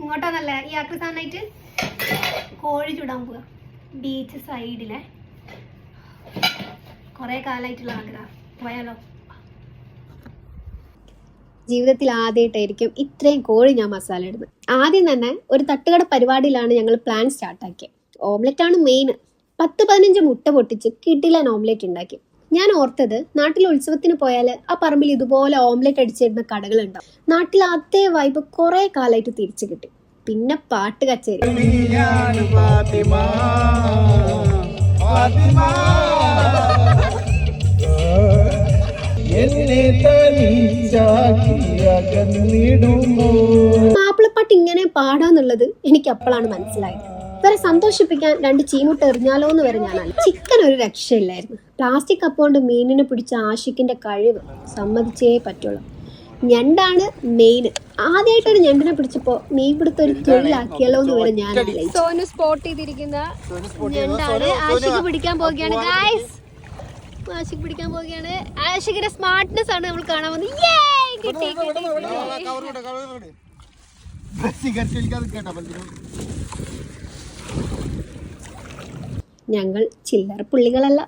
ഇങ്ങോട്ടാന്നല്ല ഈ ആക്രിസാനായിട്ട് കോഴി ചൂടാൻ പോവുക. ബീച്ച് സൈഡിലെ കുറെ കാലമായിട്ടുള്ള ആഗ്രഹം. പോയാലോ? ജീവിതത്തിൽ ആദ്യമായിട്ടായിരിക്കും ഇത്രയും കോഴി ഞാൻ മസാല ഇടുന്നത്. ആദ്യം തന്നെ ഒരു തട്ടുകട പരിപാടിയിലാണ് ഞങ്ങൾ പ്ലാൻ സ്റ്റാർട്ടാക്കിയത്. ഓംലെറ്റ് ആണ് മെയിൻ. 10-15 മുട്ട പൊട്ടിച്ച് കിടിലൻ ഓംലെറ്റ് ഉണ്ടാക്കി. ഞാൻ ഓർത്തത് നാട്ടിൽ ഉത്സവത്തിന് പോയാൽ ആ പറമ്പിൽ ഇതുപോലെ ഓംലെറ്റ് അടിച്ചിരുന്ന കടകളുണ്ടാവും. നാട്ടിൽ അതേ വൈബ് കുറെ കാലമായിട്ട് തിരിച്ചു കിട്ടി. പിന്നെ പാട്ട് കച്ചേരി. മാപ്പിളപ്പാട്ട് ഇങ്ങനെ പാടാന്നുള്ളത് എനിക്ക് അപ്പോഴാണ് മനസ്സിലായത്. ഇവരെ സന്തോഷിപ്പിക്കാൻ 2 ചീമുട്ട എറിഞ്ഞാലോ എന്ന് വരെ ഞാനാണ്. ചിക്കൻ ഒരു രക്ഷയില്ലായിരുന്നു. പ്ലാസ്റ്റിക് കപ്പ് കൊണ്ട് മീനിനെ പിടിച്ച ആഷിക്കിന്റെ കഴിവ് സമ്മതിച്ചേ പറ്റുള്ളൂ. ഞണ്ടാണ് മെയിൻ. ആദ്യമായിട്ടൊരു ഞണ്ടിനെ പിടിച്ചപ്പോ മീൻ പിടുത്ത ഒരു തൊഴിലാക്കിയല്ലോ എന്ന് വരെ ഞാൻ സോനു സ്പോട്ട് ചെയ്തിരിക്കുന്ന ഞണ്ടാണ്. ആഷിക്ക് പിടിക്കാൻ പോവുകയാണ് ഗായ്സ്. ആഷിക്ക് പിടിക്കാൻ പോവുകയാണ്. ആഷിക്കിന്റെ സ്മാർട്ട്നെസ് ആണ് നമ്മൾ കാണാൻ പോകുന്നത്. ഞങ്ങൾ ചില്ലറ പുള്ളികളല്ല.